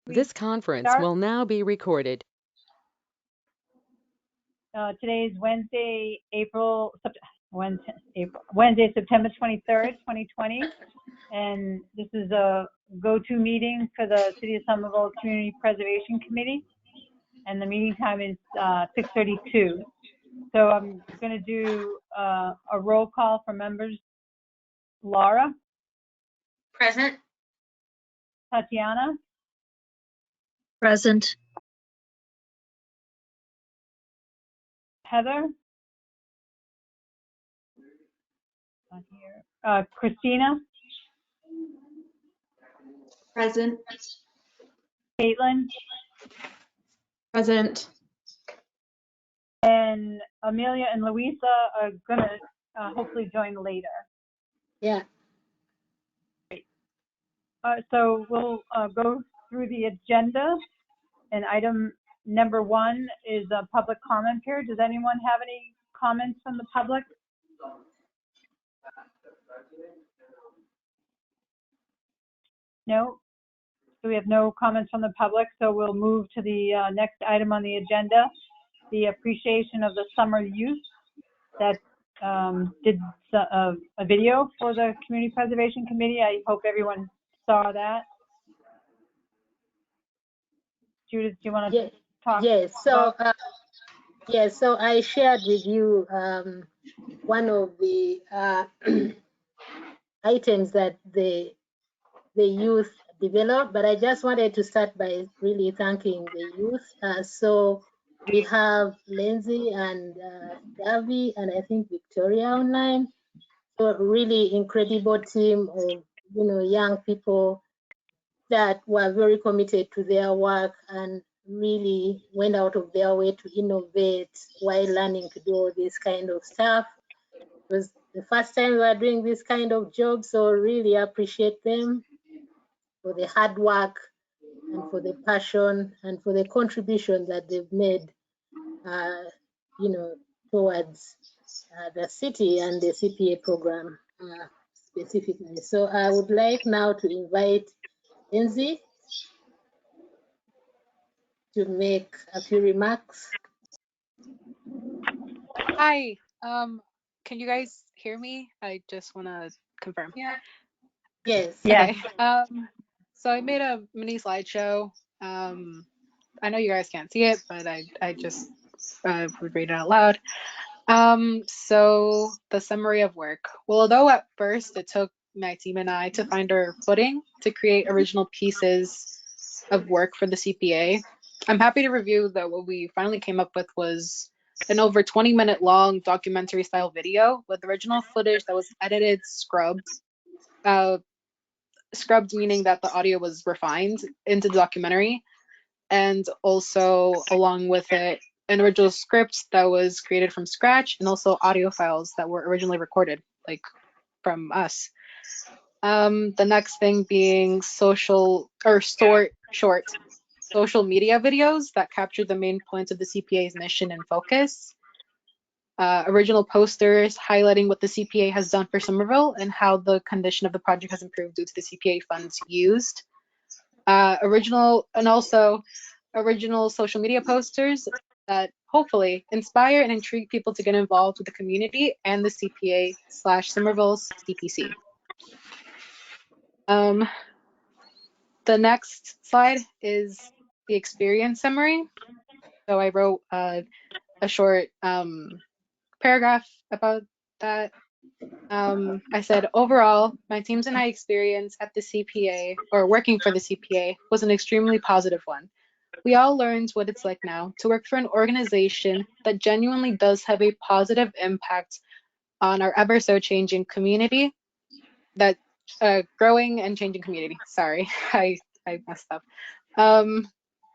This conference start? will now be recorded. Today is Wednesday, September 23rd, 2020. And this is a go-to meeting for the City of Somerville Community Preservation Committee. And the meeting time is 6:32. So I'm going to do a roll call for members. Laura? Present. Tatiana? Present. Heather? Not here. Christina? Present. Caitlin? Present. And Amelia and Louisa are going to hopefully join later. Yeah. So we'll go through the agenda, and item number 1 is a public comment period. Does anyone have any comments from the public? No? So we have no comments from the public, so we'll move to the next item on the agenda, the appreciation of the summer youth that did a video for the Community Preservation Committee. I hope everyone saw that. Judith, do you want to talk? Yes. So, so I shared with you one of the items that the youth developed, but I just wanted to start by really thanking the youth. So we have Lindsay and Davi and I think Victoria online. So a really incredible team of young people that were very committed to their work and really went out of their way to innovate while learning to do all this kind of stuff. It was the first time we were doing this kind of job, so really appreciate them for the hard work and for the passion and for the contribution that they've made, towards the city and the CPA program specifically. So I would like now to invite Lindsay to make a few remarks. Hi, can you guys hear me? I just want to confirm. Yeah. Yes. Yeah. Okay. So I made a mini slideshow. I know you guys can't see it, but I just would read it out loud. So the summary of work. Well, although at first it took my team and I to find our footing to create original pieces of work for the CPA, I'm happy to review that what we finally came up with was an over 20-minute long documentary style video with original footage that was edited, scrubbed meaning that the audio was refined into the documentary, and also along with it an original script that was created from scratch, and also audio files that were originally recorded, like from us. The next thing being short social media videos that capture the main points of the CPA's mission and focus. Original posters highlighting what the CPA has done for Somerville and how the condition of the project has improved due to the CPA funds used. Original social media posters that hopefully inspire and intrigue people to get involved with the community and the CPA/Somerville's CPC. The next slide is the experience summary. So I wrote a short paragraph about that. I said, overall, my teams and I experience at the CPA, or working for the CPA, was an extremely positive one. We all learned what it's like now to work for an organization that genuinely does have a positive impact on our ever so changing community, that growing and changing community. Sorry, I messed up.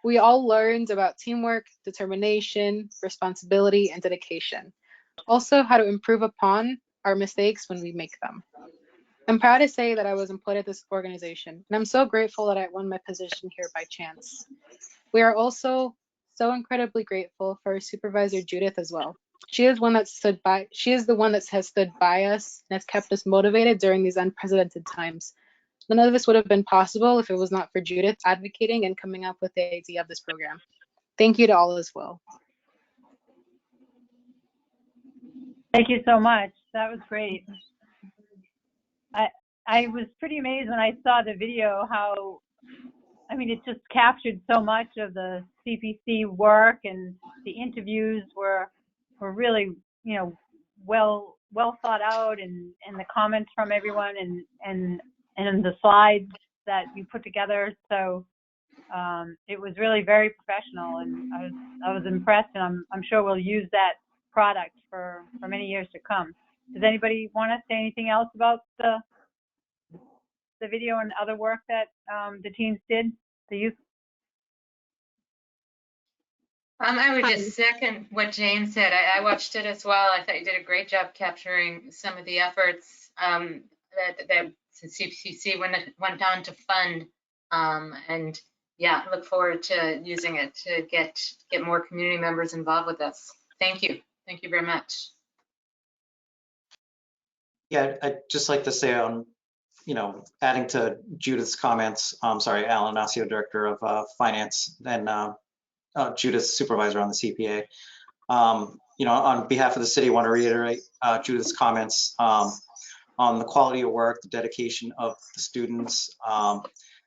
We all learned about teamwork, determination, responsibility, and dedication. Also, how to improve upon our mistakes when we make them. I'm proud to say that I was employed at this organization, and I'm so grateful that I won my position here by chance. We are also so incredibly grateful for our supervisor Judith as well. She is the one that has stood by us and has kept us motivated during these unprecedented times. None of this would have been possible if it was not for Judith advocating and coming up with the idea of this program. Thank you to all as well. Thank you so much. That was great. I was pretty amazed when I saw the video how, I mean, it just captured so much of the CPC work, and the interviews were really, you know, well thought out, and the comments from everyone, and the slides that you put together. So it was really very professional, and I was impressed, and I'm sure we'll use that product for many years to come. Does anybody want to say anything else about the video and other work that the teams did, the youth? I would just second what Jane said. I watched it as well. I thought you did a great job capturing some of the efforts that CPC went on to fund. And yeah, look forward to using it to get more community members involved with us. Thank you. Thank you very much. Yeah, I'd just like to say, adding to Judith's comments, sorry, Alan Nacio, Director of Finance, and Judith's supervisor on the CPA. On behalf of the city, I want to reiterate Judith's comments on the quality of work, the dedication of the students.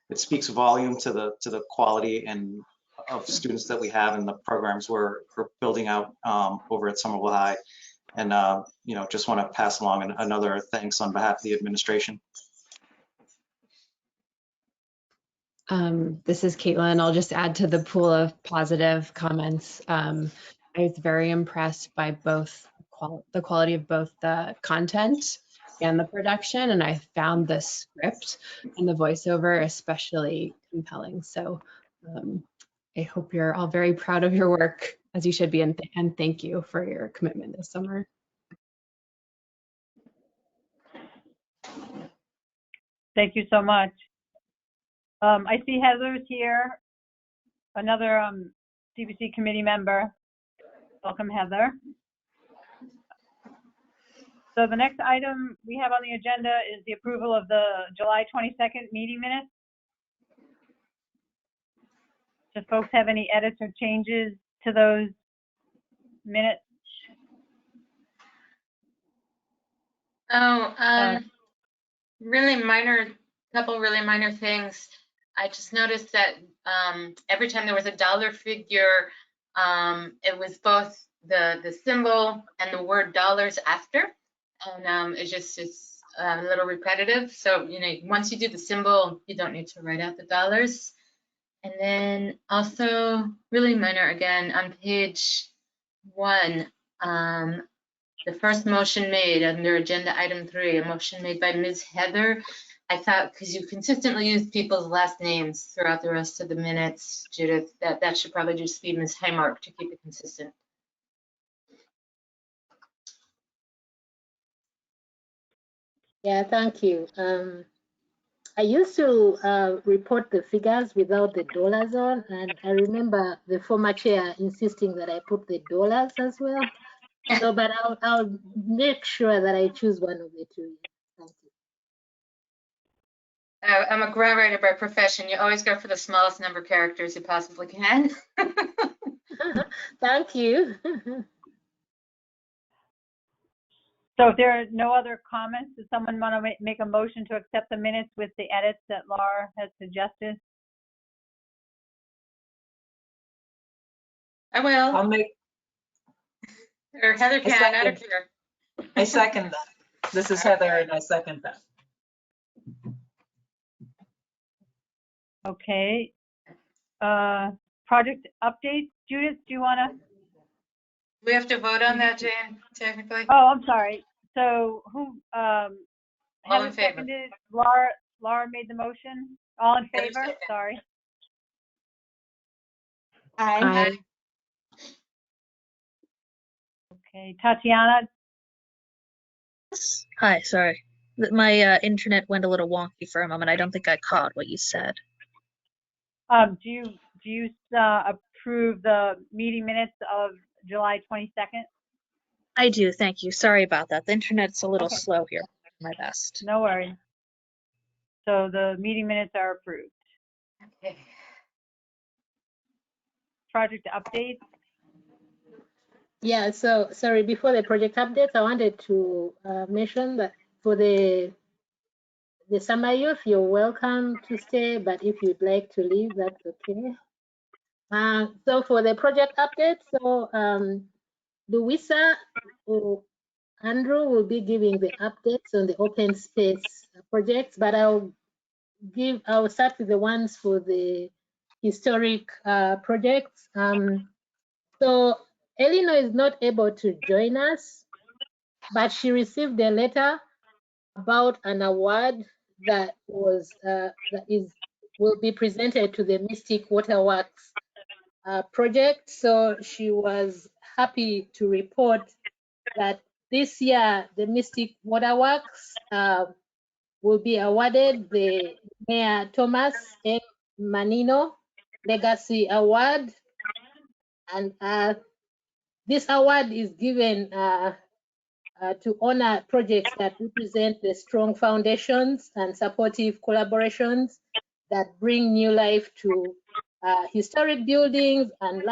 It speaks volume to the quality and of students that we have in the programs we're building out over at Somerville High. And, just want to pass along another thanks on behalf of the administration. This is Caitlin. I'll just add to the pool of positive comments. I was very impressed by both the quality of both the content and the production, and I found the script and the voiceover especially compelling. So I hope you're all very proud of your work, as you should be, and thank you for your commitment this summer. Thank you so much. I see Heather's here, another CPC committee member. Welcome, Heather. So the next item we have on the agenda is the approval of the July 22nd meeting minutes. Does folks have any edits or changes to those minutes? Couple really minor things. I just noticed that every time there was a dollar figure, it was both the symbol and the word dollars after, and it's a little repetitive. So once you do the symbol, you don't need to write out the dollars. And then also really minor again on page 1. The first motion made under agenda item 3, a motion made by Ms. Heather. I thought, because you consistently use people's last names throughout the rest of the minutes, Judith, that should probably just be Ms. Highmark to keep it consistent. Yeah, thank you. I used to report the figures without the dollars on, and I remember the former chair insisting that I put the dollars as well. So, but I'll make sure that I choose one of the two. Thank you. I'm a grant writer by profession. You always go for the smallest number of characters you possibly can. Thank you. So if there are no other comments, does someone want to make a motion to accept the minutes with the edits that Laura has suggested? I will. I'll make. Or Heather can, I don't care. I second that. This is Heather, and I second that. Okay. Project updates. Judith, do you want to? We have to vote on that, Jane, technically. Oh, I'm sorry. So who? All Heather in favor. seconded. Laura made the motion. All in favor? Sorry. Aye. Okay. Tatiana. Hi, sorry. My internet went a little wonky for a moment. I don't think I caught what you said. Do you approve the meeting minutes of July 22nd? I do, thank you. Sorry about that. The internet's a little Okay. slow here. My best. No worries. So the meeting minutes are approved. Okay. Project updates. Yeah, so sorry, before the project updates, I wanted to mention that for the summer youth, you're welcome to stay, but if you'd like to leave, that's okay. So for the project update, so Louisa or Andrew will be giving the updates on the open space projects, but I'll start with the ones for the historic projects. So Eleanor is not able to join us, but she received a letter about an award that will be presented to the Mystic Waterworks project. So she was happy to report that this year the Mystic Waterworks will be awarded the Mayor Thomas M. Manino Legacy Award, and this award is given to honor projects that represent the strong foundations and supportive collaborations that bring new life to historic buildings and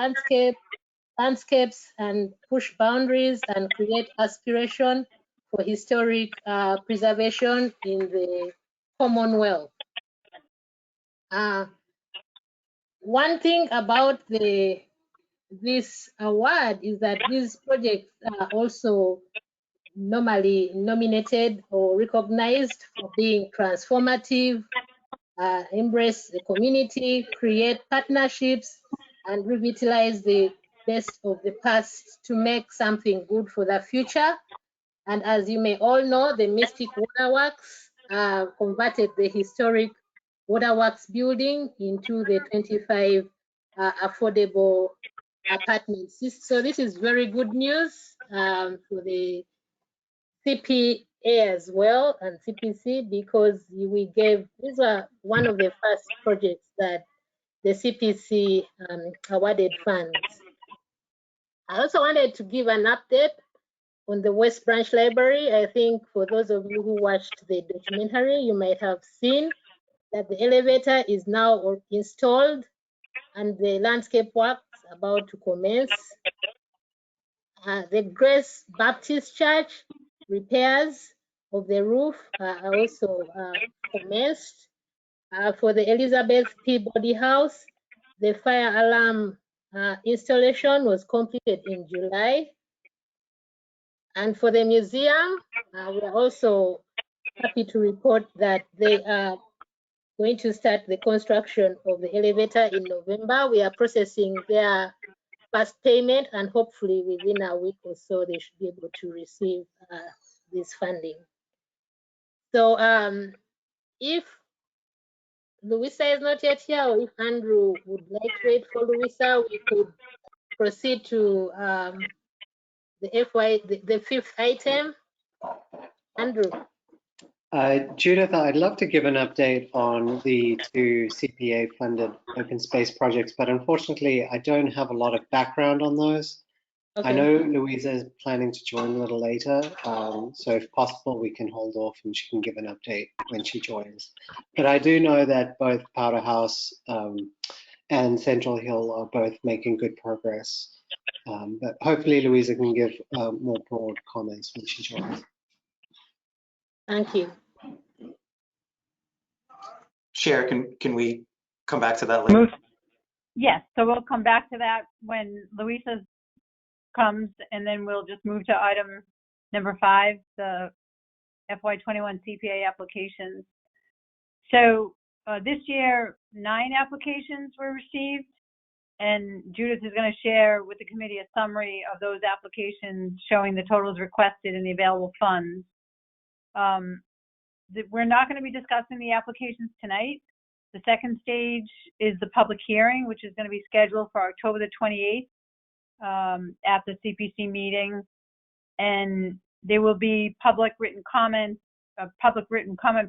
landscapes and push boundaries and create aspiration for historic preservation in the Commonwealth. One thing about this award is that these projects are also normally nominated or recognized for being transformative, embrace the community, create partnerships, and revitalize the best of the past to make something good for the future. And as you may all know, the Mystic Waterworks converted the historic Waterworks building into the 25 affordable apartments. So this is very good news for the CPA as well and CPC, because these were one of the first projects that the CPC awarded funds. I also wanted to give an update on the West Branch Library. I think for those of you who watched the documentary, you might have seen that the elevator is now installed and the landscape works about to commence. The Grace Baptist Church repairs of the roof are also commenced. For the Elizabeth Peabody House, the fire alarm installation was completed in July. And for the museum, we are also happy to report that they are going to start the construction of the elevator in November. We are processing their first payment, and hopefully within a week or so, they should be able to receive this funding. So if Louisa is not yet here, or if Andrew would like to wait for Louisa, we could proceed to the fifth item. Andrew. Judith, I'd love to give an update on the two CPA funded open space projects, but unfortunately I don't have a lot of background on those. Okay. I know Louisa is planning to join a little later, so if possible we can hold off and she can give an update when she joins. But I do know that both Powder House and Central Hill are both making good progress. But hopefully Louisa can give more broad comments when she joins. Thank you. Cher, can we come back to that later? Yes, so we'll come back to that when Louisa comes, and then we'll just move to item number 5, the FY21 CPA applications. So this year, 9 applications were received, and Judith is going to share with the committee a summary of those applications showing the totals requested and the available funds. We're not going to be discussing the applications tonight. The second stage is the public hearing, which is going to be scheduled for October the 28th at the CPC meeting. And there will be public written comment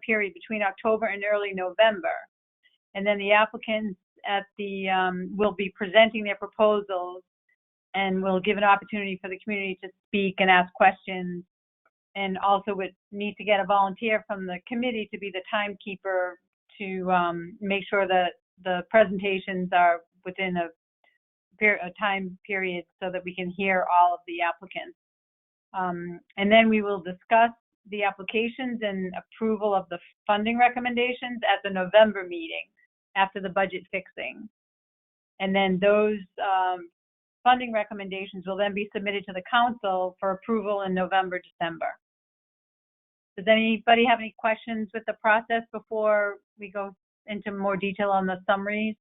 period between October and early November. And then the applicants will be presenting their proposals, and we'll give an opportunity for the community to speak and ask questions. and also would need to get a volunteer from the committee to be the timekeeper to make sure that the presentations are within a time period so that we can hear all of the applicants. And then we will discuss the applications and approval of the funding recommendations at the November meeting after the budget fixing. And then those funding recommendations will then be submitted to the council for approval in November, December. Does anybody have any questions with the process before we go into more detail on the summaries?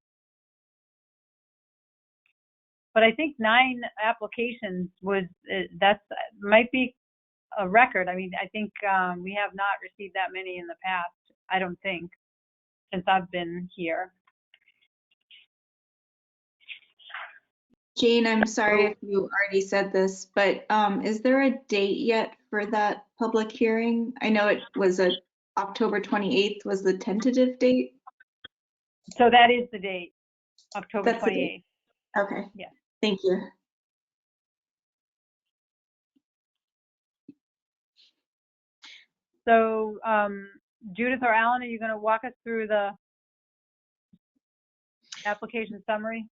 But I think 9 applications that might be a record. I mean, I think we have not received that many in the past, I don't think, since I've been here. Jane, I'm sorry if you already said this, but is there a date yet for that public hearing? I know it was October 28th was the tentative date. So that is the date, October That's the 28th. date. Okay. Yeah. Thank you. So Judith or Alan, are you going to walk us through the application summary?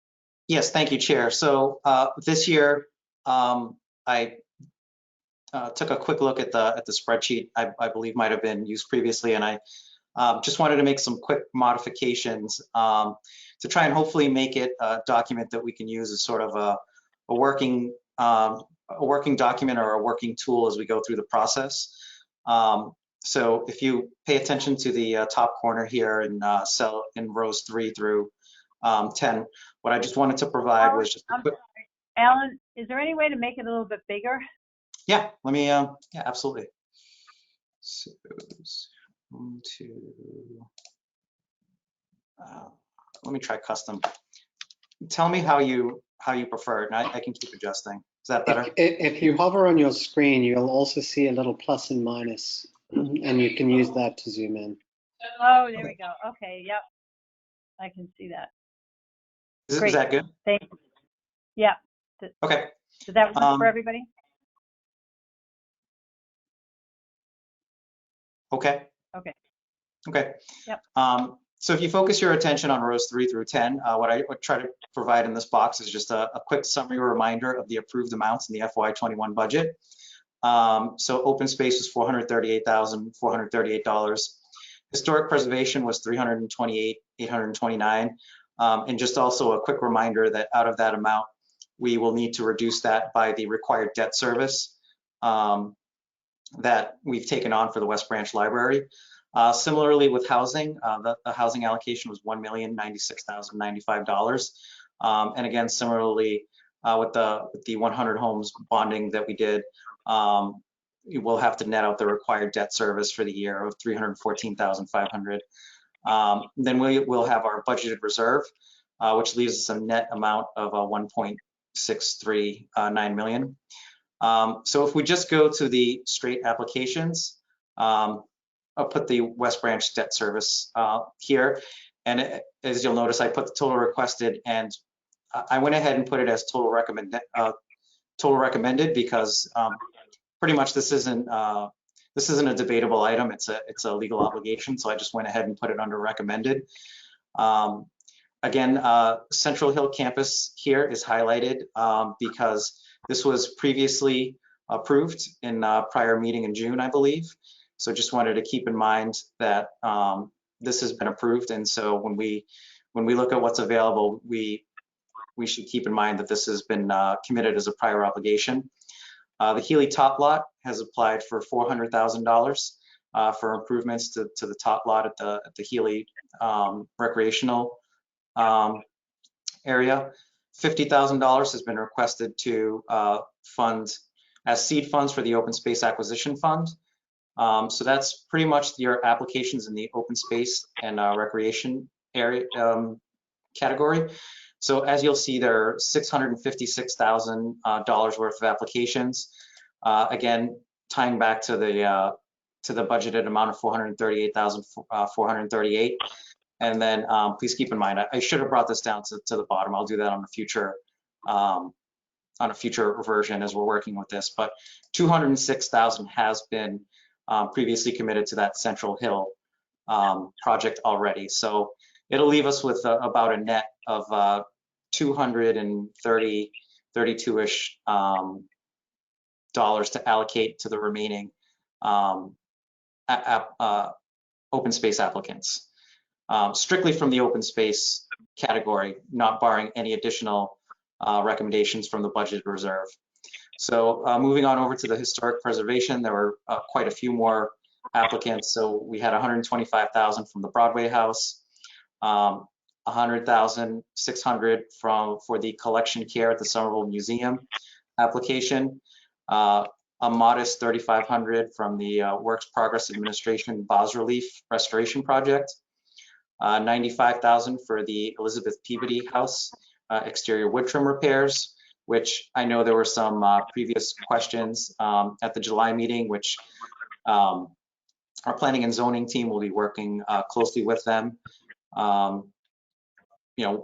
Yes, thank you, Chair. So this year, I took a quick look at the spreadsheet I believe might have been used previously, and I just wanted to make some quick modifications to try and hopefully make it a document that we can use as sort of a working document or a working tool as we go through the process. So if you pay attention to the top corner here in rows 3 through 10, what I just wanted to provide was just a quick. Alan, is there any way to make it a little bit bigger? Yeah, let me, yeah, absolutely. So, 1, 2, let me try custom. Tell me how you prefer it, and I can keep adjusting. Is that better? If you hover on your screen, you'll also see a little plus and minus, and you can use that to zoom in. Oh, there we go. Okay, yep. I can see that. Is that good? Thank you. Yeah. Okay. Does that work for everybody? Okay. Okay. Okay. Yep. So if you focus your attention on rows 3 through 10, what I would try to provide in this box is just a quick summary reminder of the approved amounts in the FY21 budget. So open space was $438,438. Historic preservation was $328,829. And just also a quick reminder that out of that amount, we will need to reduce that by the required debt service that we've taken on for the West Branch Library. Similarly with housing, the housing allocation was $1,096,095. And again, similarly with the 100 homes bonding that we did, we'll have to net out the required debt service for the year of $314,500. Then we'll have our budgeted reserve, which leaves us a net amount of $1.639 million. So if we just go to the straight applications, I'll put the West Branch debt service here. And as you'll notice, I put the total requested, and I went ahead and put it as total recommended because pretty much this isn't a debatable item. It's a legal obligation. So I just went ahead and put it under recommended. Again, Central Hill campus here is highlighted because this was previously approved in a prior meeting in June, I believe. So just wanted to keep in mind that this has been approved, and so when we look at what's available, we should keep in mind that this has been committed as a prior obligation. The Healy top lot has applied for $400,000 for improvements to the top lot at the Healy recreational area. $50,000 has been requested to fund as seed funds for the open space acquisition fund. So that's pretty much your applications in the open space and recreation area category. So as you'll see, there are $656,000 worth of applications. Again, tying back to the budgeted amount of $438,438. And then please keep in mind, I should have brought this down to the bottom. I'll do that on a future on a future version as we're working with this, but 206,000 has been previously committed to that Central Hill project already. So it'll leave us with about a net of 232-ish dollars to allocate to the remaining open space applicants, strictly from the open space category, not barring any additional recommendations from the budget reserve. So moving on over to the historic preservation, there were quite a few more applicants. So we had 125,000 from the Broadway House, 100,600 for the collection care at the Somerville Museum application, a modest 3,500 from the Works Progress Administration bas relief restoration project, 95,000 for the Elizabeth Peabody House exterior wood trim repairs, which I know there were some previous questions at the July meeting, which our planning and zoning team will be working closely with them,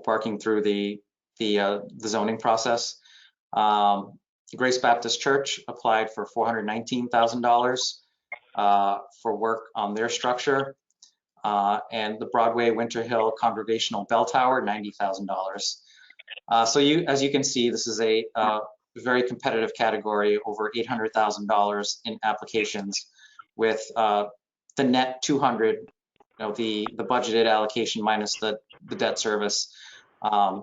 working through the zoning process. Grace Baptist Church applied for $419,000 for work on their structure, and the Broadway Winter Hill Congregational Bell Tower, $90,000. So as you can see, this is a very competitive category, over $800,000 in applications, with the net 200, the budgeted allocation minus the debt service, a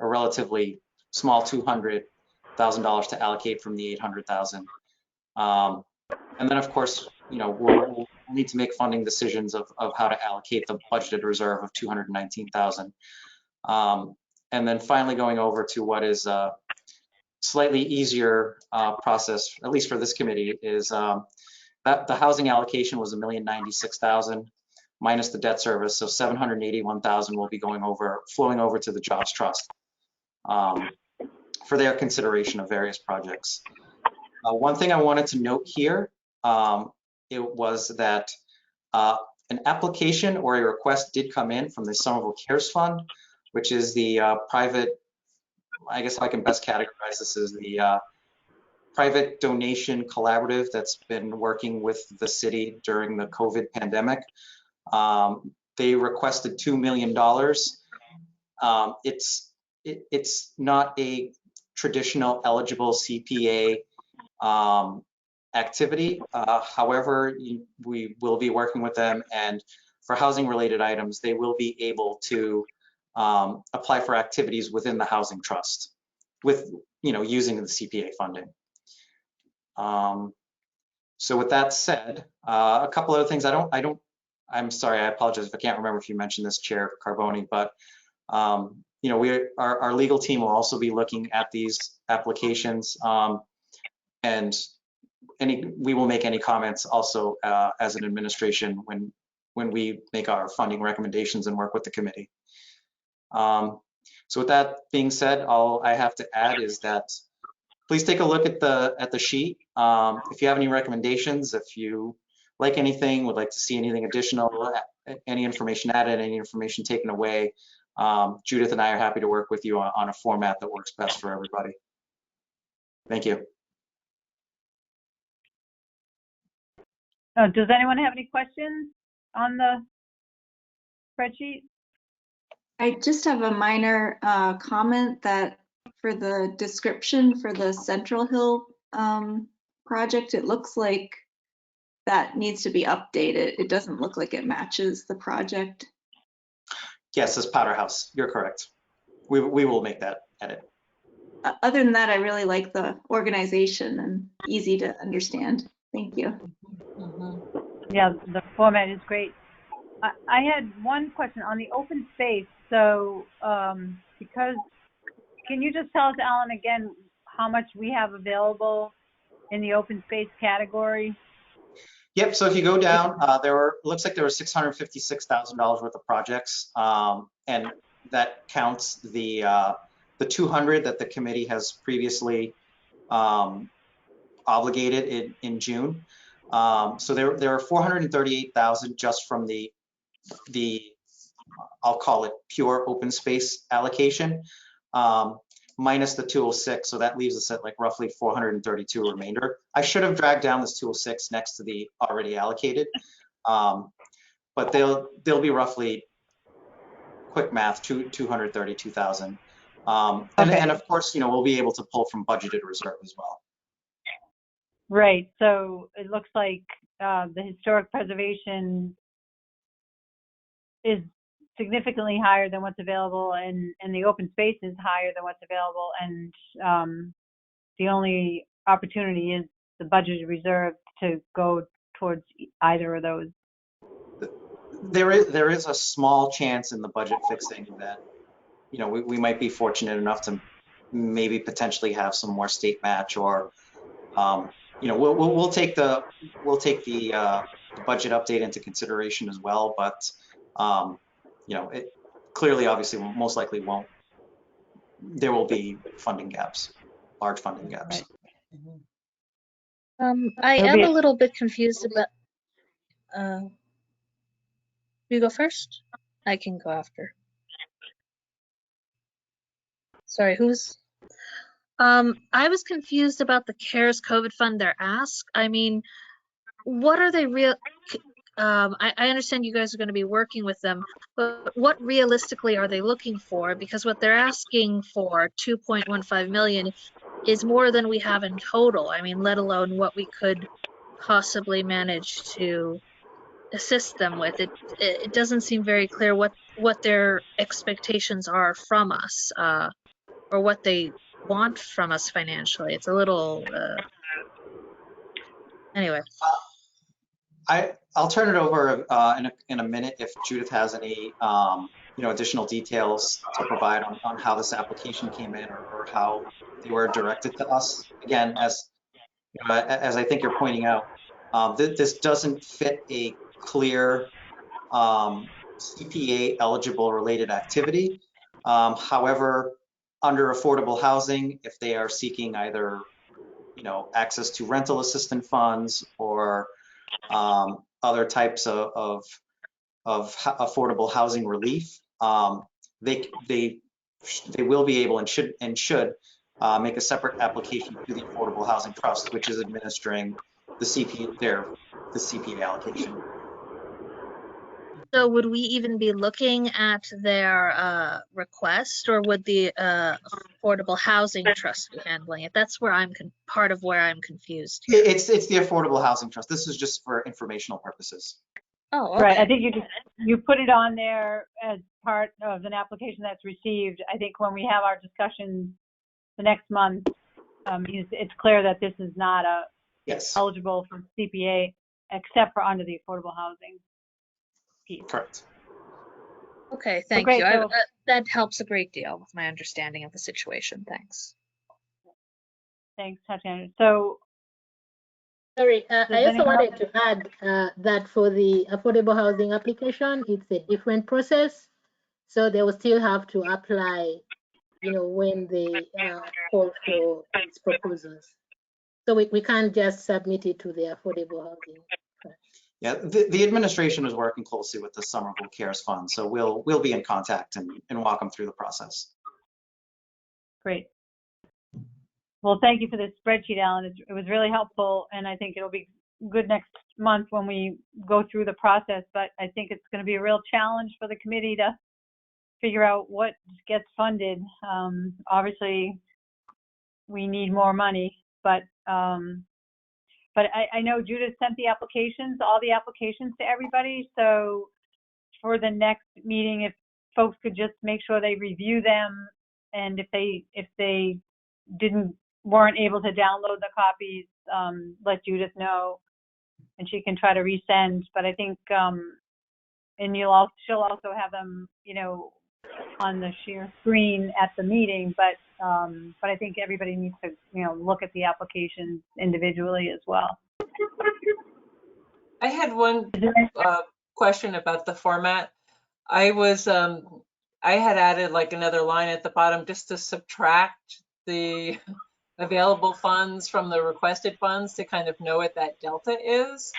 relatively small $200,000 to allocate from the 800,000. And then of course, we'll need to make funding decisions of how to allocate the budgeted reserve of 219,000. And then finally going over to what is a slightly easier process, at least for this committee, is that the housing allocation was $1,096,000 minus the debt service, so $781,000 will be flowing over to the Jobs Trust for their consideration of various projects. One thing I wanted to note here, it was that an application or a request did come in from the Somerville Cares Fund, which is the private, I guess I can best categorize this as the private donation collaborative that's been working with the city during the COVID pandemic. They requested $2 million. It's not a traditional eligible CPA activity. However, we will be working with them, and for housing related items, they will be able to apply for activities within the housing trust with, using the CPA funding. So with that said, a couple other things. I'm sorry, I apologize if I can't remember if you mentioned this, Chair Carboni, but our legal team will also be looking at these applications, and we will make any comments also as an administration when we make our funding recommendations and work with the committee. So with that being said, all I have to add is that please take a look at the sheet. If you have any recommendations, if you like anything, would like to see anything additional, any information added, any information taken away, Judith and I are happy to work with you on a format that works best for everybody. Thank you. Does anyone have any questions on the spreadsheet? I just have a minor comment that for the description for the Central Hill project, it looks like that needs to be updated. It doesn't look like it matches the project. Yes, as Powder House, you're correct. We will make that edit. Other than that, I really like the organization and easy to understand. Thank you. Yeah, the format is great. I had one question on the open space. So can you just tell us, Alan, again, how much we have available in the open space category? Yep, so if you go down, looks like there were $656,000 worth of projects, and that counts the 200 that the committee has previously obligated in June. So there are 438,000 just from the I'll call it pure open space allocation. minus the 206, so that leaves us at like roughly 432 remainder. I should have dragged down this 206 next to the already allocated, but they'll be roughly, quick math, 232,000. And of course, we'll be able to pull from budgeted reserve as well. Right. So it looks like the historic preservation is significantly higher than what's available, and the open space is higher than what's available, and the only opportunity is the budgeted reserve to go towards either of those. There is a small chance in the budget fixing that, we might be fortunate enough to maybe potentially have some more state match, or we'll take the budget update into consideration as well, but it clearly, obviously, most likely won't. There will be funding gaps, large funding gaps. I am a little bit confused about. You go first? I can go after. Sorry, who's? I was confused about the CARES COVID fund they're asked. I mean, what are they real? I understand you guys are going to be working with them, but what realistically are they looking for? Because what they're asking for, 2.15 million, is more than we have in total. I mean, let alone what we could possibly manage to assist them with. It doesn't seem very clear what their expectations are from us, or what they want from us financially. It's a little anyway. I'll turn it over in a minute if Judith has any additional details to provide on how this application came in, or how they were directed to us. Again, as I think you're pointing out, this doesn't fit a clear CPA eligible related activity. However, under affordable housing, if they are seeking either access to rental assistance funds, or other types of affordable housing relief, they will be able and should make a separate application to the Affordable Housing Trust, which is administering the CPA allocation. So would we even be looking at their request, or would the Affordable Housing Trust be handling it? That's where part of where I'm confused here. It's the Affordable Housing Trust. This is just for informational purposes. Oh, okay. Right. I think you put it on there as part of an application that's received. I think when we have our discussion the next month, it's clear that this is not eligible for CPA, except for under the affordable housing piece. Correct. Okay, thank you. That helps a great deal with my understanding of the situation. Thanks. Thanks, Tatiana. So, sorry, I also wanted to add that for the affordable housing application, it's a different process. So they will still have to apply, when they call for these proposals. So we can't just submit it to the affordable housing. Yeah, the administration is working closely with the Somerville CARES Fund, so we'll be in contact and walk them through the process. Great. Well, thank you for this spreadsheet, Alan. It was really helpful, and I think it'll be good next month when we go through the process. But I think it's going to be a real challenge for the committee to figure out what gets funded. Obviously, we need more money, but I know Judith sent the applications, all the applications to everybody. So for the next meeting, if folks could just make sure they review them, and if they weren't able to download the copies, let Judith know, and she can try to resend. But I think, and she'll also have them, on the share screen at the meeting. But I think everybody needs to, look at the applications individually as well. I had one question about the format. I had added like another line at the bottom just to subtract the available funds from the requested funds to kind of know what that delta is.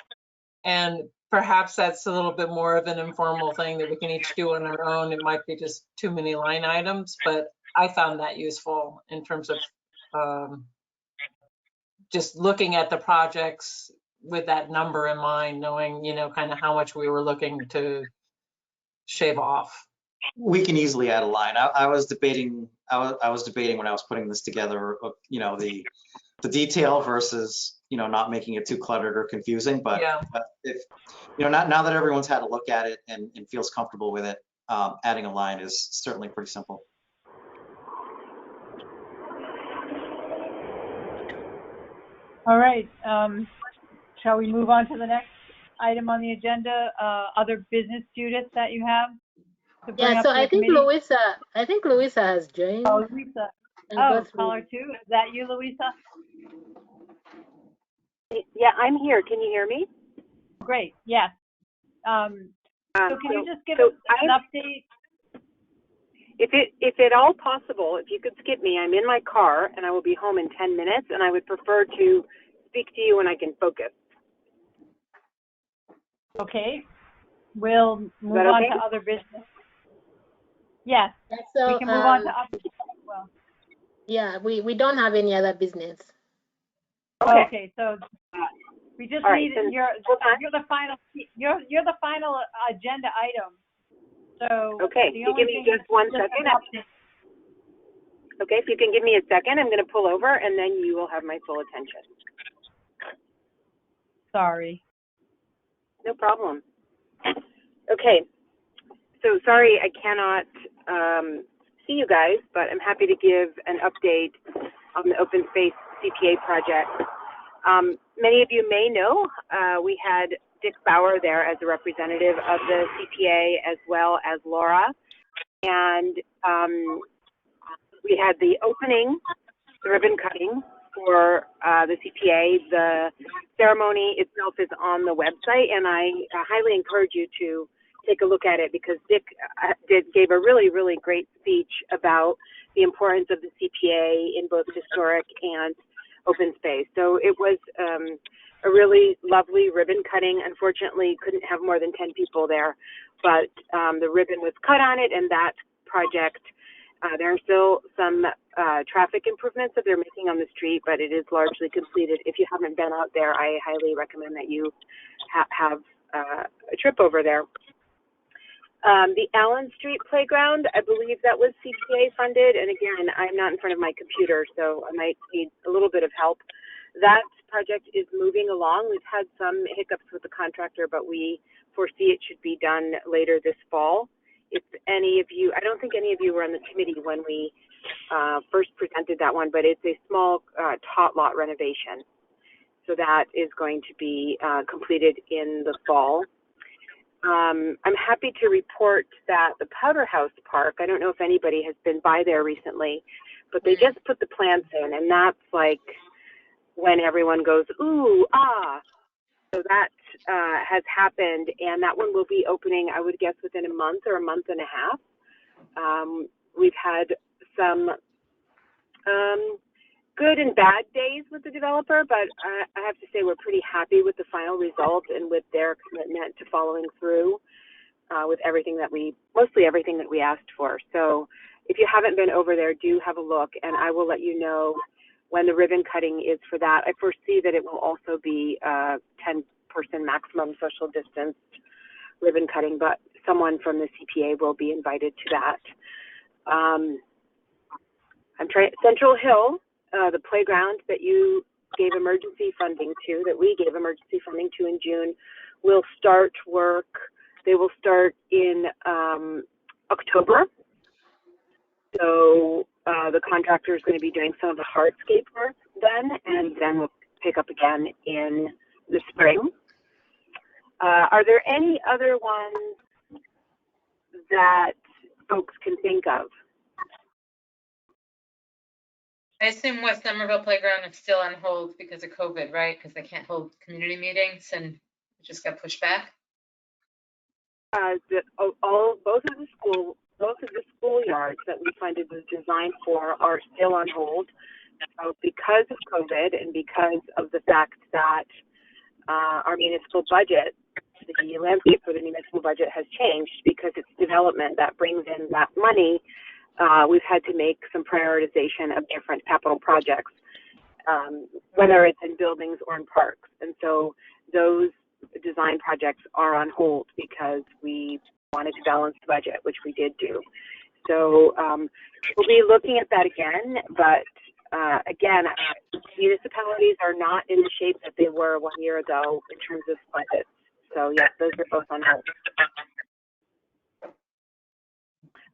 And perhaps that's a little bit more of an informal thing that we can each do on our own. It might be just too many line items, but I found that useful in terms of just looking at the projects with that number in mind, knowing, kind of how much we were looking to shave off. We can easily add a line. I was debating when I was putting this together, the detail versus, not making it too cluttered or confusing. But Yeah. if, now that everyone's had a look at it and feels comfortable with it, adding a line is certainly pretty simple. All right. Shall we move on to the next item on the agenda? Other business, Judith, that you have to bring Yeah, up so to the I think committee? Louisa has joined. Oh, Louisa. and Oh, go through. caller 2. Is that you, Louisa? Yeah, I'm here. Can you hear me? Great. Yes. So can you just give us an update? If at all possible, if you could skip me, I'm in my car and I will be home in 10 minutes, and I would prefer to speak to you when I can focus. Okay. We'll move on to other business. Yes. Yeah, so, we can move on to other business as well. Yeah, we don't have any other business. Okay, so we just All need right, you're the final agenda item. So okay, you give me just 1 second. Okay, if you can give me a second, I'm going to pull over and then you will have my full attention. Sorry. No problem. Okay, so sorry I cannot see you guys, but I'm happy to give an update on the open space CPA project. Many of you may know we had Dick Bauer there as a representative of the CPA, as well as Laura, and we had the opening, the ribbon cutting for the CPA. The ceremony itself is on the website, and I highly encourage you to take a look at it, because Dick gave a really, really great speech about the importance of the CPA in both historic and open space. So it was a really lovely ribbon cutting. Unfortunately, couldn't have more than 10 people there, but the ribbon was cut on it, and that project, there are still some traffic improvements that they're making on the street, but it is largely completed. If you haven't been out there, I highly recommend that you have a trip over there. The Allen Street Playground, I believe that was CPA funded. And again, I'm not in front of my computer, so I might need a little bit of help. That project is moving along. We've had some hiccups with the contractor, but we foresee it should be done later this fall. If any of you, I don't think any of you were on the committee when we first presented that one, but it's a small tot lot renovation. So that is going to be completed in the fall. I'm happy to report that the Powder House Park, I don't know if anybody has been by there recently, but they just put the plants in, and that's like when everyone goes, ooh, ah. So that has happened, and that one will be opening, I would guess, within a month or a month and a half. We've had some good and bad days with the developer, but I have to say we're pretty happy with the final result and with their commitment to following through with mostly everything that we asked for. So if you haven't been over there, do have a look, and I will let you know when the ribbon cutting is for that. I foresee that it will also be 10-person maximum social distanced ribbon cutting, but someone from the CPA will be invited to that. Central Hill, the playground that you gave emergency funding to, that we gave emergency funding to in June, will start work. They will start in October. So the contractor is going to be doing some of the hardscape work then, and then we'll pick up again in the spring. Are there any other ones that folks can think of? I assume West Somerville Playground is still on hold because of COVID, right? Because they can't hold community meetings and it just got pushed back. Both of the schoolyards that we funded was designed for are still on hold. So because of COVID and because of the fact that our municipal budget, the landscape for the municipal budget has changed because it's development that brings in that money, we've had to make some prioritization of different capital projects, whether it's in buildings or in parks. And so those design projects are on hold because we wanted to balance the budget, which we did do. So we'll be looking at that again, but again, municipalities are not in the shape that they were 1 year ago in terms of budgets. So yes, those are both on hold.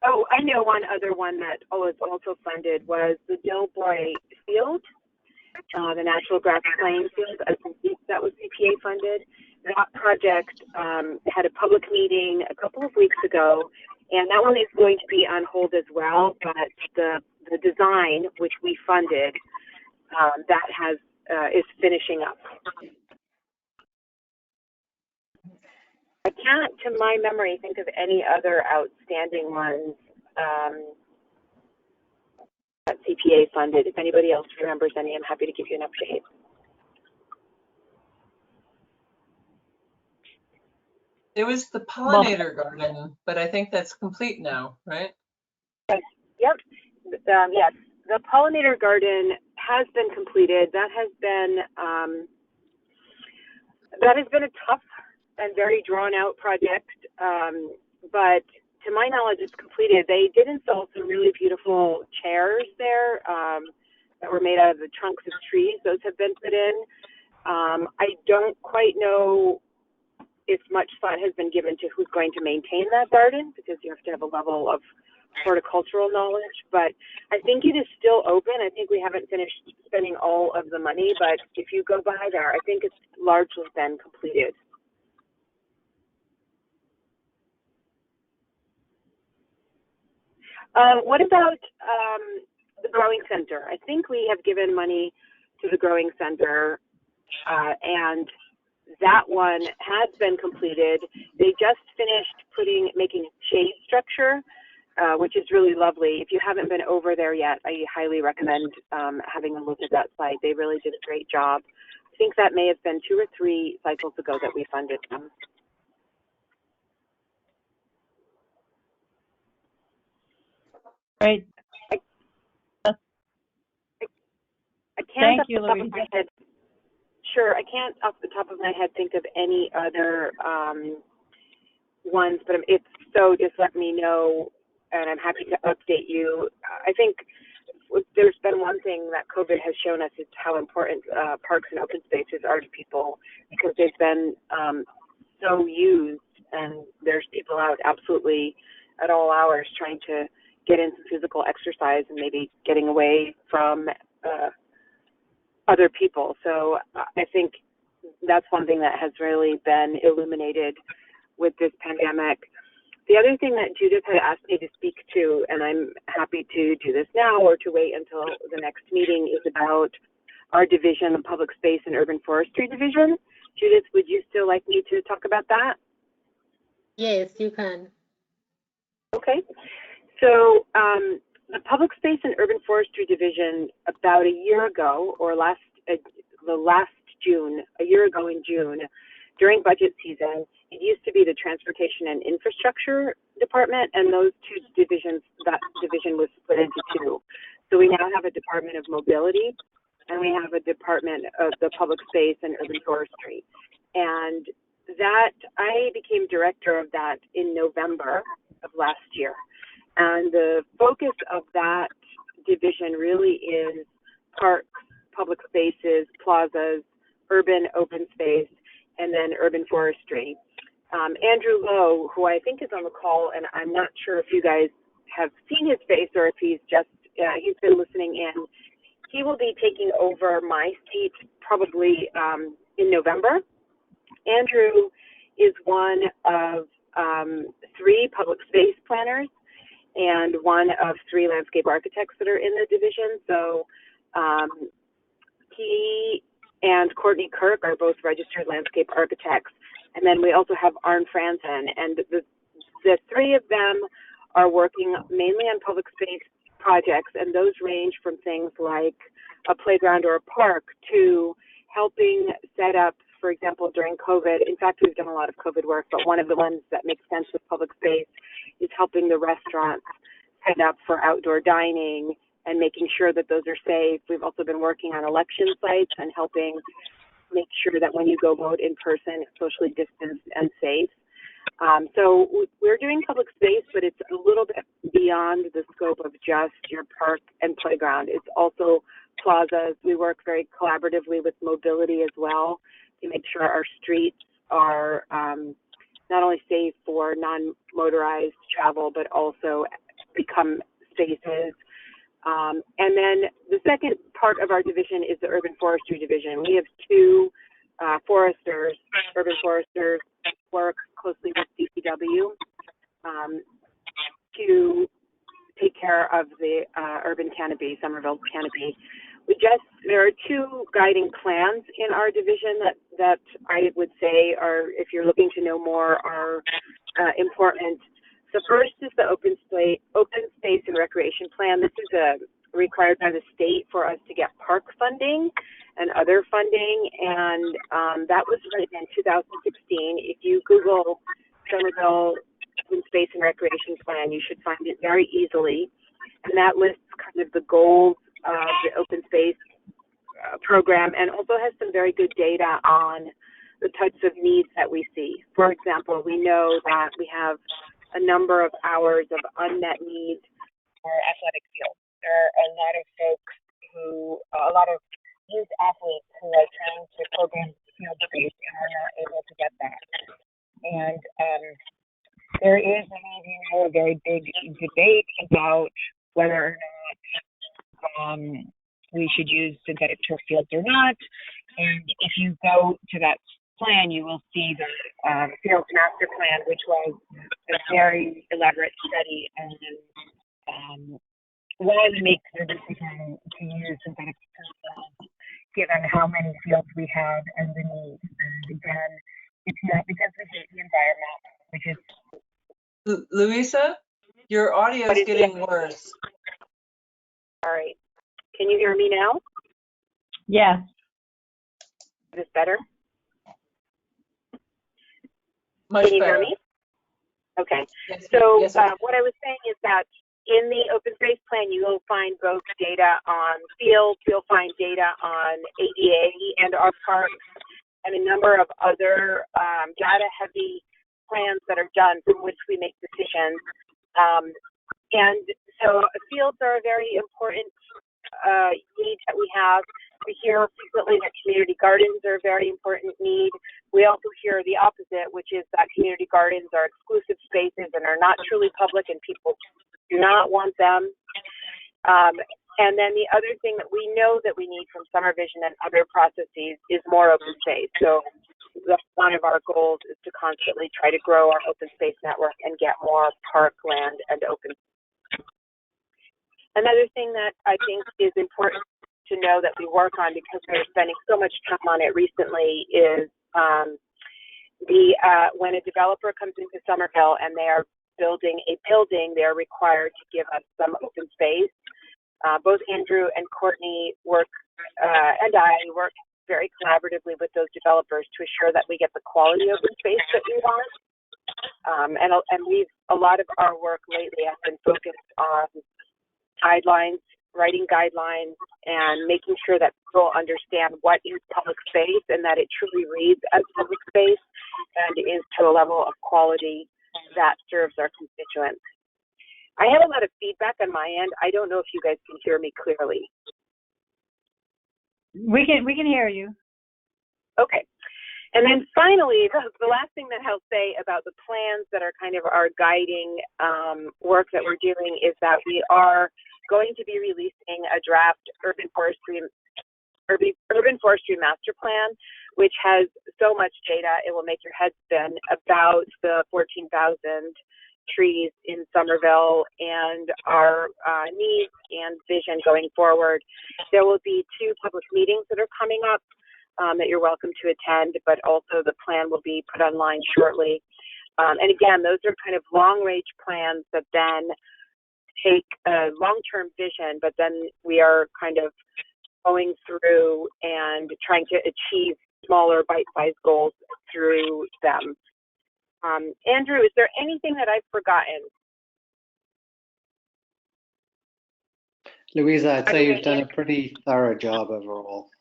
Oh, I know one other one that was also funded was the Dilboy Field, the natural grass playing field. That was CPA funded. That project had a public meeting a couple of weeks ago, and that one is going to be on hold as well. But the design, which we funded, that is finishing up. I can't, to my memory, think of any other outstanding ones that CPA funded. If anybody else remembers any, I'm happy to give you an update. There was the pollinator garden, but I think that's complete now, right? Yep. Yes, the pollinator garden has been completed. That has been a tough and very drawn out project, but to my knowledge, it's completed. They did install some really beautiful chairs there that were made out of the trunks of trees. Those have been put in. I don't quite know if much thought has been given to who's going to maintain that garden, because you have to have a level of horticultural knowledge, but I think it is still open. I think we haven't finished spending all of the money, but if you go by there, I think it's largely been completed. What about the Growing Center? I think we have given money to the Growing Center, and that one has been completed. They just finished making a shade structure, which is really lovely. If you haven't been over there yet, I highly recommend having a look at that site. They really did a great job. I think that may have been 2 or 3 cycles ago that we funded them. Great. I can't Thank you, Louise. Sure, I can't off the top of my head think of any other ones, but if so, just let me know, and I'm happy to update you. I think there's been one thing that COVID has shown us is how important parks and open spaces are to people, because they've been so used, and there's people out absolutely at all hours trying to get in some physical exercise and maybe getting away from other people. So I think that's one thing that has really been illuminated with this pandemic. The other thing that Judith had asked me to speak to, and I'm happy to do this now or to wait until the next meeting, is about our division, the Public Space and Urban Forestry Division. Judith, would you still like me to talk about that? Yes, you can. Okay. So the Public Space and Urban Forestry Division, about a year ago, or the last June, a year ago in June, during budget season, it used to be the Transportation and Infrastructure Department, and those two divisions, that division was split into 2. So we now have a Department of Mobility, and we have a Department of the Public Space and Urban Forestry. And that, I became director of that in November of last year. And the focus of that division really is parks, public spaces, plazas, urban open space, and then urban forestry. Andrew Lowe, who I think is on the call, and I'm not sure if you guys have seen his face or if he's just, he's been listening in. He will be taking over my seat probably in November. Andrew is one of 3 public space planners and one of 3 landscape architects that are in the division. So he and Courtney Kirk are both registered landscape architects. And then we also have Arne Franzen. And the 3 of them are working mainly on public space projects, and those range from things like a playground or a park to helping set up, for example, during COVID. In fact, we've done a lot of COVID work, but one of the ones that makes sense with public space is helping the restaurants head up for outdoor dining and making sure that those are safe. We've also been working on election sites and helping make sure that when you go vote in person, it's socially distanced and safe. So we're doing public space, but it's a little bit beyond the scope of just your park and playground. It's also plazas. We work very collaboratively with mobility as well to make sure our streets are not only safe for non-motorized travel, but also become spaces. And then the second part of our division is the urban forestry division. We have two foresters, urban foresters, work closely with DPW to take care of the urban canopy, Somerville canopy. There are two guiding plans in our division that I would say are, if you're looking to know more, are important. The first is the open space and recreation plan. This is required by the state for us to get park funding and other funding, and that was written in 2016. If you Google Somerville Open Space and Recreation Plan, you should find it very easily, and that lists kind of the goals of the open space program, and also has some very good data on the types of needs that we see. For example, we know that we have a number of hours of unmet needs for athletic fields. There are a lot of youth athletes who are trying to program field space and are not able to get that. And there is, a very big debate about whether or not we should use synthetic turf fields or not. And if you go to that plan, you will see the Fields Master Plan, which was a very elaborate study on why we make the decision to use synthetic turf fields, given how many fields we have and the needs. And again, it's not because we hate the environment, which is... Louisa, your audio is getting worse. All right. Can you hear me now? Yes. Is this better? Much Can you better. hear me? Okay. Yes, So yes, what I was saying is that in the open space plan, you will find both data on fields, you'll find data on ADA and our parks, and a number of other data-heavy plans that are done from which we make decisions. And so fields are a very important need that we have. We hear frequently that community gardens are a very important need. We also hear the opposite, which is that community gardens are exclusive spaces and are not truly public, and people do not want them. And then the other thing that we know that we need from Summer Vision and other processes is more open space. So one of our goals is to constantly try to grow our open space network and get more park land and open. Another thing that I think is important to know that we work on, because we're spending so much time on it recently, is when a developer comes into Somerville and they are building a building, they're required to give us some open space. Both Andrew and Courtney and I work very collaboratively with those developers to assure that we get the quality open space that we want. And a lot of our work lately has been focused on guidelines, writing guidelines, and making sure that people understand what is public space and that it truly reads as public space and is to a level of quality that serves our constituents. I have a lot of feedback on my end. I don't know if you guys can hear me clearly. We can hear you. Okay. And then finally, the last thing that I'll say about the plans that are kind of our guiding work that we're doing is that we are going to be releasing a draft urban forestry master plan, which has so much data it will make your head spin about the 14,000 trees in Somerville and our needs and vision going forward. There will be 2 public meetings that are coming up that you're welcome to attend, but also the plan will be put online shortly. And again, those are kind of long-range plans that then take a long-term vision, but then we are kind of going through and trying to achieve smaller bite-sized goals through them. Andrew, is there anything that I've forgotten? Louisa, I'd say you've done a pretty thorough job overall.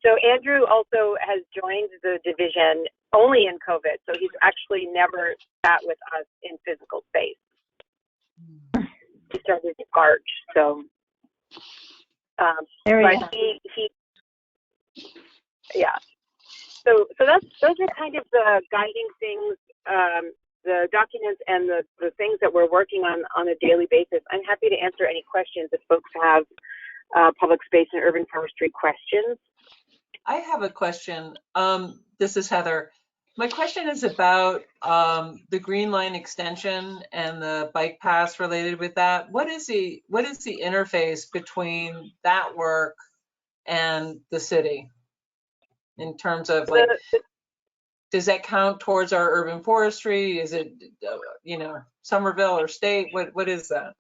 So Andrew also has joined the division only in COVID, so he's actually never sat with us in physical space. He started in March, so but yeah. So those are kind of the guiding things, the documents and the things that we're working on a daily basis. I'm happy to answer any questions if folks have public space and urban forestry questions. I have a question. This is Heather. My question is about the Green Line extension and the bike paths related with that. What is the interface between that work and the city in terms of like, does that count towards our urban forestry? Is it, Somerville or state? What is that?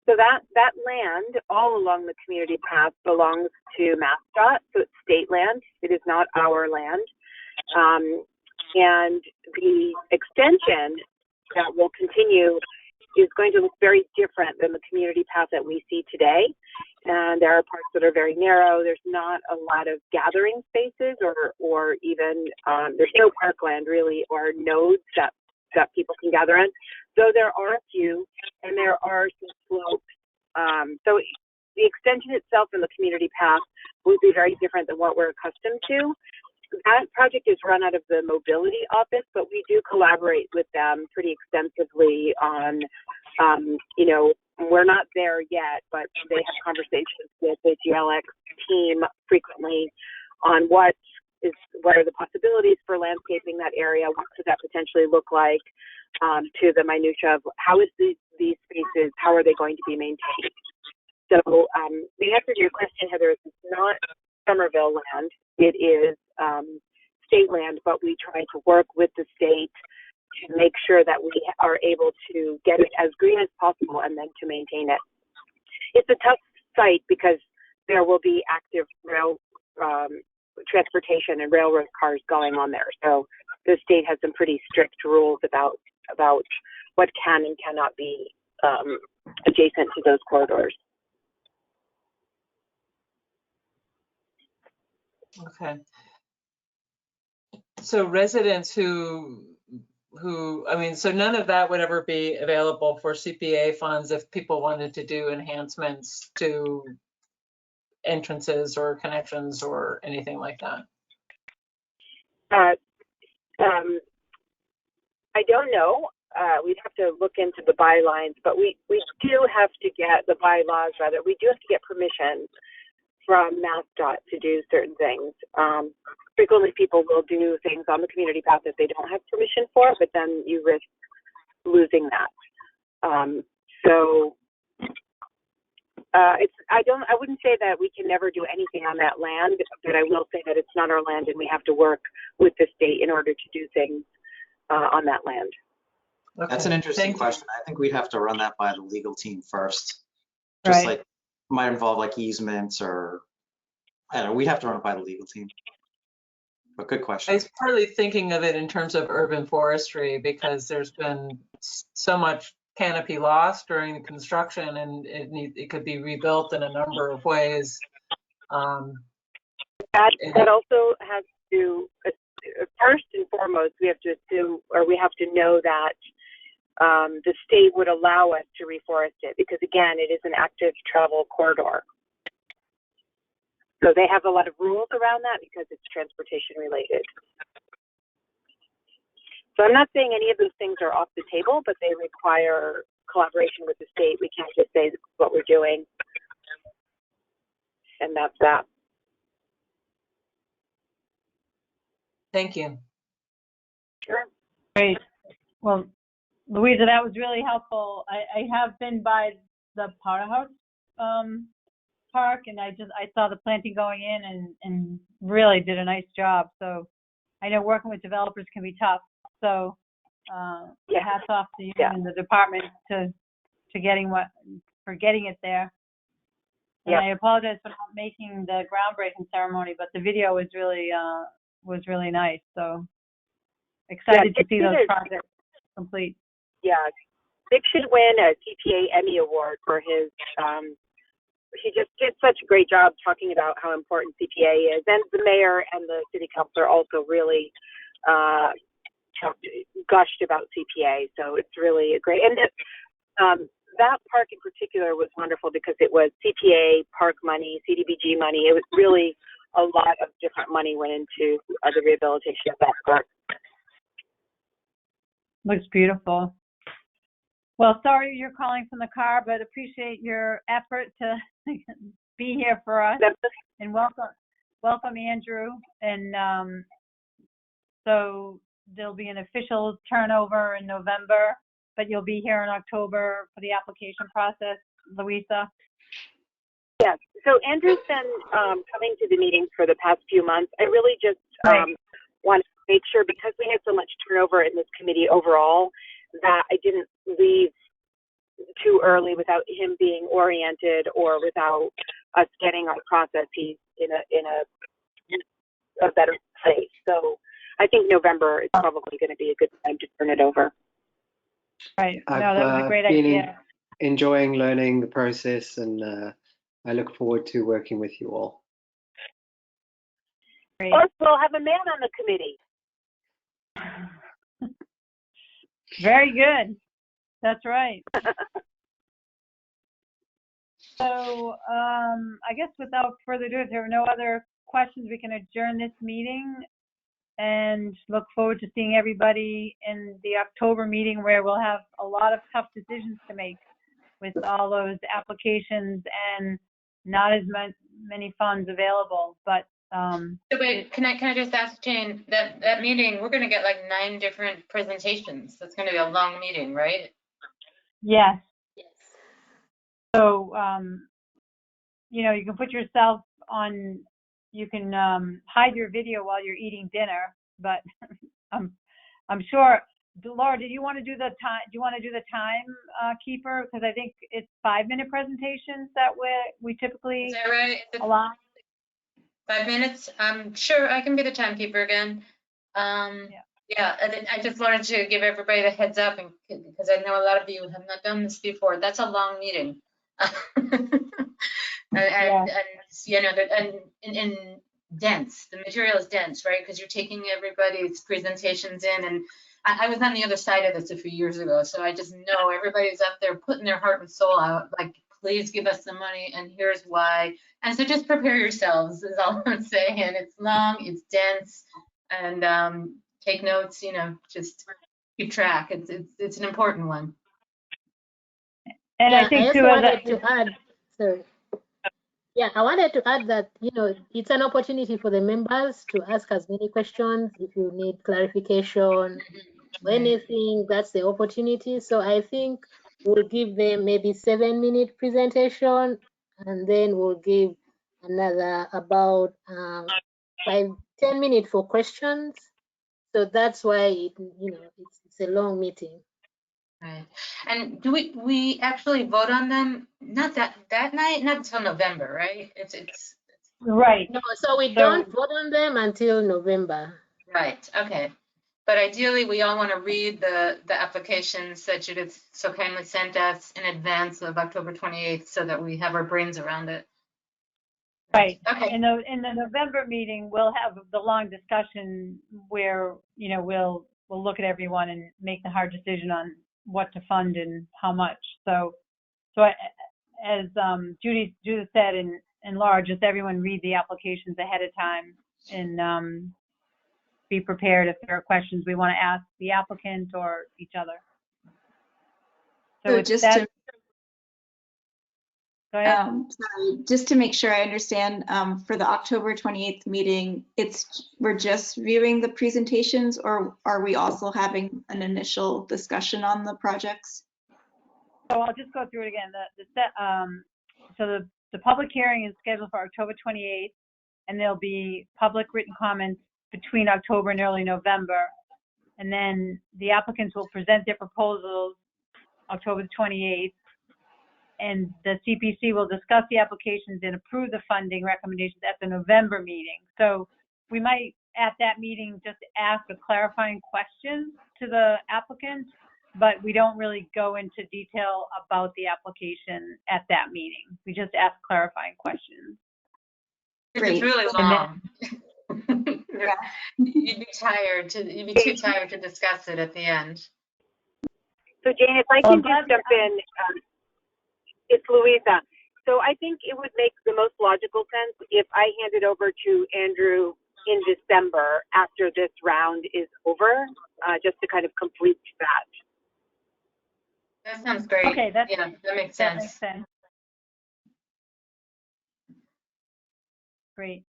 So that land all along the community path belongs to MassDOT, so it's state land. It is not our land. And the extension that will continue is going to look very different than the community path that we see today. And there are parts that are very narrow. There's not a lot of gathering spaces or even, there's no parkland really or nodes that people can gather in. So there are a few, and there are some slopes. So the extension itself and the community path will be very different than what we're accustomed to. That project is run out of the mobility office, but we do collaborate with them pretty extensively on, we're not there yet, but they have conversations with the GLX team frequently on what are the possibilities for landscaping that area, what could that potentially look like, to the minutia of how is these spaces, how are they going to be maintained? So the answer to your question, Heather, is it's not Somerville land. It is state land, but we try to work with the state to make sure that we are able to get it as green as possible and then to maintain it. It's a tough site because there will be active rail transportation and railroad cars going on there. So the state has some pretty strict rules about what can and cannot be adjacent to those corridors. Okay. So residents so none of that would ever be available for CPA funds if people wanted to do enhancements to entrances or connections or anything like that? I don't know. We'd have to look into the bylines, but we do have to get the bylaws, rather. We do have to get permission from MassDOT to do certain things. Frequently, people will do things on the community path that they don't have permission for, but then you risk losing that. I wouldn't say that we can never do anything on that land, but I will say that it's not our land, and we have to work with the state in order to do things on that land. Okay. That's an interesting question. I think we'd have to run that by the legal team first. Just like might involve like easements or I don't know. We'd have to run it by the legal team. But good question. I was partly thinking of it in terms of urban forestry because there's been so much canopy loss during the construction, and it could be rebuilt in a number of ways. That also has to, first and foremost, we have to assume, or we have to know that the state would allow us to reforest it because, again, it is an active travel corridor. So they have a lot of rules around that because it's transportation related. So I'm not saying any of those things are off the table, but they require collaboration with the state. We can't just say this is what we're doing, and that's that. Thank you. Sure. Great. Well, Louisa, that was really helpful. I have been by the Powerhouse Park, and I saw the planting going in and really did a nice job. So I know working with developers can be tough. So hats off to you and the department to getting it there. And I apologize for not making the groundbreaking ceremony, but the video was really nice. So excited to see those projects complete. Yeah, Dick should win a CPA Emmy Award for his, he just did such a great job talking about how important CPA is. And the mayor and the city councilor also really gushed about CPA. So it's really a great, and that park in particular was wonderful because it was CPA park money, CDBG money. It was really a lot of different money went into the rehabilitation of that park. Looks beautiful. Well, sorry you're calling from the car, but appreciate your effort to be here for us. And welcome Andrew. And so there'll be an official turnover in November, but you'll be here in October for the application process, Louisa. Yes. So Andrew's been coming to the meetings for the past few months. I really just want to make sure, because we had so much turnover in this committee overall, that I didn't leave too early without him being oriented or without us getting our processes in a better place. So I think November is probably going to be a good time to turn it over. Right. No, that was a great idea. Enjoying learning the process, and I look forward to working with you all. Great. Plus, we'll have a man on the committee. Very good. That's right. So I guess without further ado, if there are no other questions, we can adjourn this meeting and look forward to seeing everybody in the October meeting, where we'll have a lot of tough decisions to make with all those applications and not as many funds available. But so wait, can I just ask Jane, that meeting, we're going to get like 9 different presentations. That's going to be a long meeting, right? Yes. So, you know, you can put yourself on, you can hide your video while you're eating dinner, but I'm sure, Laura, did you want to do the time, do you want to do the time keeper? Because I think it's 5-minute presentations that we typically Is that right? allow. 5 minutes? Sure, I can be the timekeeper again. Yeah, and I just wanted to give everybody a heads up, because I know a lot of you have not done this before. That's a long meeting. and you know, and dense. The material is dense, right? Because you're taking everybody's presentations in, and I was on the other side of this a few years ago, so I just know everybody's up there putting their heart and soul out, like, please give us the money, and here's why. And so just prepare yourselves, is all I'm saying. And it's long, it's dense, and take notes, you know, just keep track. It's an important one. And yeah, I think too, I wanted to add that, you know, it's an opportunity for the members to ask as many questions if you need clarification or anything. That's the opportunity. So I think we'll give them maybe 7-minute presentation, and then we'll give another about 5-10 minutes for questions. So that's why it's a long meeting. Right. And do we actually vote on them? Not that night, not until November, right? It's right. No, so we don't vote on them until November. Right. Okay. But ideally, we all want to read the applications that Judith so kindly sent us in advance of October 28th, so that we have our brains around it. Right. Okay. In the November meeting, we'll have the long discussion where, you know, we'll look at everyone and make the hard decision on what to fund and how much. So as Judith said, and Laura, just everyone read the applications ahead of time and be prepared if there are questions we want to ask the applicant or each other. So just to, go ahead. Sorry, just to make sure I understand, for the October 28th meeting, we're just viewing the presentations, or are we also having an initial discussion on the projects? So I'll just go through it again. So the public hearing is scheduled for October 28th, and there'll be public written comments between October and early November. And then the applicants will present their proposals October 28th, and the CPC will discuss the applications and approve the funding recommendations at the November meeting. So we might, at that meeting, just ask a clarifying question to the applicant but we don't really go into detail about the application at that meeting. We just ask clarifying questions. It's Great. really And long. Yeah. You'd be too tired to discuss it at the end. So Jane, if I can just jump in, it's Louisa. So I think it would make the most logical sense if I hand it over to Andrew in December after this round is over, just to kind of complete that. That sounds great. Okay, that makes that sense. makes sense. Great.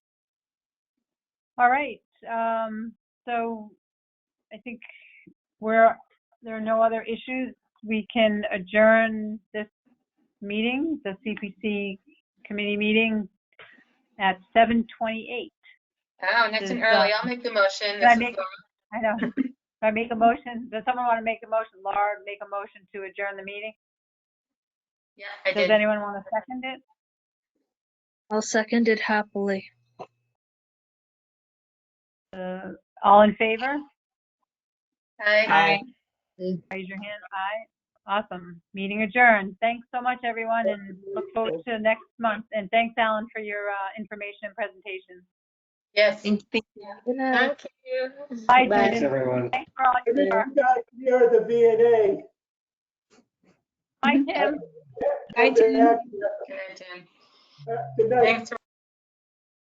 All right. So I think there are no other issues. We can adjourn this meeting, the CPC committee meeting, at 7:28. Oh, nice and early. I'll make the motion. I know. I make a motion. Does someone want to make a motion? Laura, make a motion to adjourn the meeting? Yeah, I Does did. anyone want to second it? I'll second it happily. All in favor? Aye. Raise your hand. Aye. Awesome. Meeting adjourned. Thanks so much, everyone, and look forward to next month. And thanks, Alan, for your information and presentation. Yes. Thank Thank you. Thank you. Bye, Bye. Thanks, Judith. everyone. Thanks for all And your then work. you guys here at the V&A. Bye, Tim. Bye, Tim. Good night, Tim. Good night. Thanks for